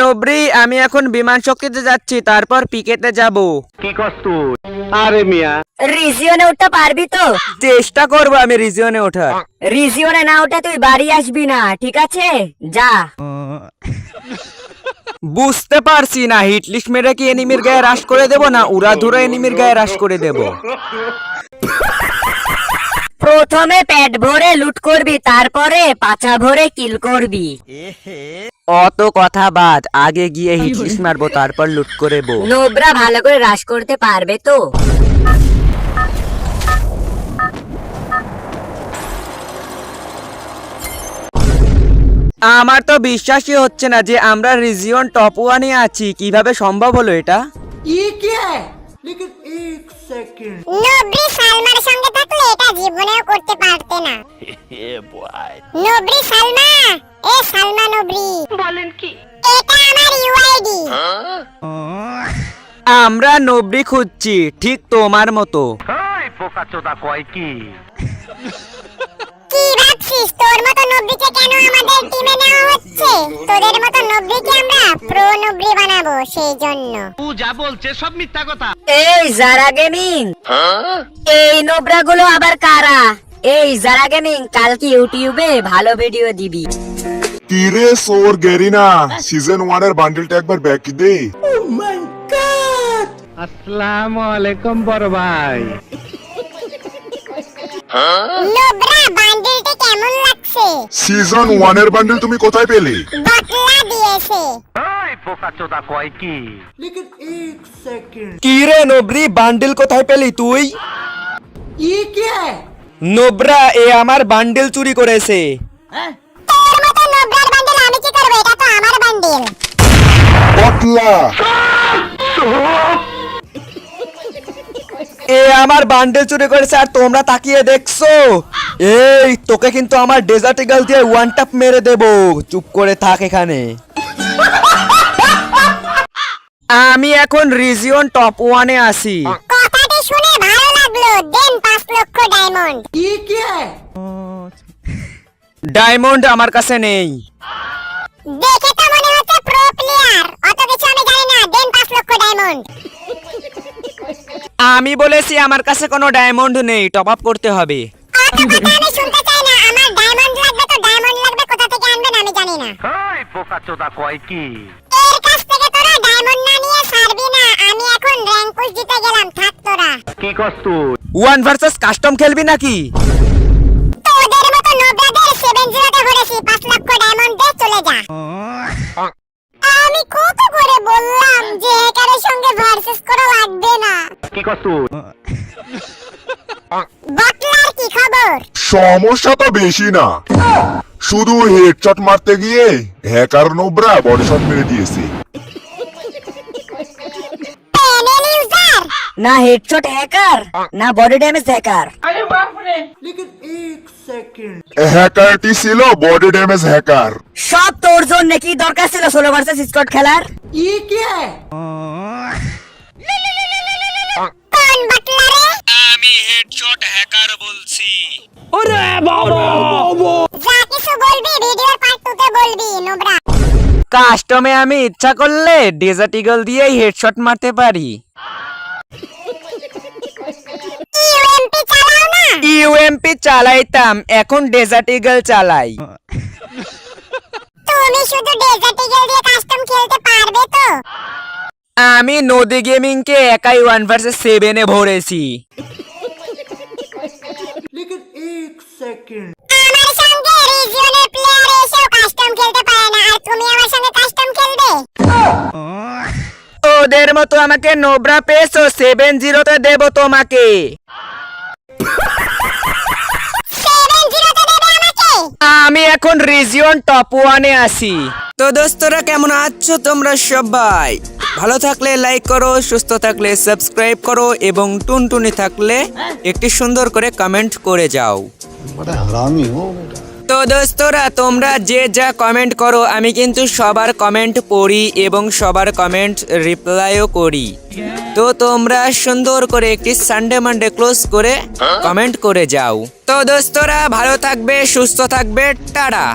নবরি, আমি এখন বিমান শক্তিতে যাচ্ছি, তারপর পিকেতে যাব। কি কষ্ট? আরে মিয়া, রিজিয়নে উঠতে পারবি তো? চেষ্টা করব আমি রিজিয়নে ওঠার। রিজিয়নে না উঠে তুই বাড়ি আসবি না, ঠিক আছে? যা। বুঝতে পারছি না, হিটলিস্ট মেরে কি এনিমির গায়ে রাশ করে দেব, না উড়াধুরা এনিমির গায়ে রাশ করে দেব? প্রথমে পেট ভরে লুট করবি, তারপরে পাছা ভরে কিল করবি। অত কথা বাদ, আগে গিয়ে হিটলিস্ট মারবো, তারপর লুট করবো। নোবরা ভালো করে রাশ করতে পারবে তো? আমার তো বিশ্বাসই হচ্ছে না যে আমরা রিজিয়ন টপ 1-এ আছি। কিভাবে সম্ভব হলো এটা? নবরি সালমার সঙ্গে থাকলে এটা জীবনেও করতে পারতে না। নবরি সালমা, এ সালমা নবরি, বলেন কি? এটা আমার ইউআইডি। আমরা নবরি খুঁজছি, ঠিক তোমার মতো। ওই পোকাচোদা কয় কি? কি ভাবছিস তোর মতো নবরিকে কেন আমাদের টিমে নেওয়া হচ্ছে? তোদের মতো নবরিকে আমরা প্রো নবরি বানাবো, সেই জন্য। ও যা বলছে সব মিথ্যা কথা। এই যারা গেমিং, এই নোবরা গুলো আবার কারা? এই যারা গেমিং, কালকে ইউটিউবে ভালো ভিডিও দিবি। কিরে সোর গেরিনা, সিজন 1 এর বান্ডেলটা একবার ব্যাক দে। আসসালামু আলাইকুম বড় ভাই। নোবরা বান্ডেলটা কেমন লাগছে? সিজন 1 এর বান্ডেল তুমি কোথায় পেলে? বটলা দিয়েছে। ওই পোকাচোদা কয় কি? কি রে নবরি, বান্ডেল কোথায় পেলি তুই? নোবরা, এ আমার বান্ডেল চুরি করেছে। তোর মতো নোবরার বান্ডেল আমি কি করব? এটা তো আমার বান্ডেল। বটলা, এ আমার বান্ডেল চুরি করেছে আর তোমরা তাকিয়ে দেখছো? এই তোকে কিন্তু আমার ডেজার্ট ইগল দিয়ে ওয়ান ট্যাপ মেরে দেব, চুপ করে থাক এখানে। আমি এখন রিজিয়ন টপ 1-এ আছি। কথাটি শুনে ভালো লাগলো। দেন 5 লক্ষ ডায়মন্ড। ডায়মন্ড আমার কাছে নেই। দেখে তো মনে হচ্ছে প্রো প্লেয়ার, অত কিছু আমি জানি না। দেন 5 লক্ষ ডায়মন্ড। আমি বলেছি আমার কাছে কোনো ডায়মন্ড নেই, টপ আপ করতে হবে। অত কথা আমি শুনতে চাই না। আমার ডায়মন্ড লাগবে, তো ডায়মন্ড লাগবে, কোথা থেকে আনবেন আমি জানি না। ওই পোকাচোদা কয় কি? এর কাছ থেকে তোরা ডায়মন্ড না নিয়ে ছাড়বি না। আমি এখন র‍্যাঙ্ক পুশ দিতে গেলাম, থাক তোরা। কি কষ্ট? 1 ভার্সেস কাস্টম খেলবি নাকি? তোদের মতো নোবরাদের 7-0 তে ভরেছি। 5 লক্ষ ডায়মন্ড দে, চলে যা। আমি কত করে বললাম যে হ্যাকারের সঙ্গে ভার্সেস করা লাগবে না। কি কষ্ট? বটলার কি খবর? সমস্যা তো বেশি না, শুধু হেডশট মারতে গিয়ে হ্যাকার নোবরা বডি শট মেরে দিয়েছে। প্যানেল ইউজার না হেডশট হ্যাকার, না বডি ড্যামেজ হ্যাকার। হ্যাকারটি ছিল বডি ড্যামেজ হ্যাকার। সব তোর জন্য। কি দরকার ছিল 16 ভার্সেস স্কোয়াড খেলার? কোন বটলারে? আমি হেডশট হ্যাকার বলছি। যা কিছু বলবি ভিডিওর পার্ট 2 তে বলবি নোবরা। কাস্টমে আমি ইচ্ছা করলে ডেজার্ট ইগল দিয়েই হেডশট মারতে পারি। ইউএমপি চালাও না? ইউএমপি চালাইতাম, এখন ডেজার্ট ইগল চালাই। তুমি শুধু ডেজার্ট ইগল দিয়ে কাস্টম খেলতে পারবে তো? আমি নদী গেমিং কে একাই 1 ভার্সেস 7-এ ভরেছি। আমার সঙ্গে রিজিয়নের প্লেয়ার এসেও কাস্টম খেলতে পারে না, আর তুমি আমার সঙ্গে কাস্টম খেলবে? ওদের মতো আমাকে নোবরা পেয়েছো, 7-0 তে দেব তোমাকে। 7-0 তে দেবে আমাকে? আমি এখন রিজিয়ন টপ 1-এ আছি। তো দোস্তরা, কেমন আছো তোমরা সবাই? ভালো থাকলে লাইক করো, সুস্থ থাকলে সাবস্ক্রাইব করো, এবং টুনটুনি থাকলে একটি সুন্দর করে কমেন্ট করে যাও। তো দোস্তরা, তোমরা যে যা কমেন্ট করো আমি কিন্তু সবার কমেন্ট পড়ি এবং সবার কমেন্ট রিপ্লাইও করি। তো তোমরা সুন্দর করে একটি সানডে মানডে ক্লোজ করে কমেন্ট করে যাও। তো দোস্তরা, ভালো থাকবে, সুস্থ থাকবে, টাটা।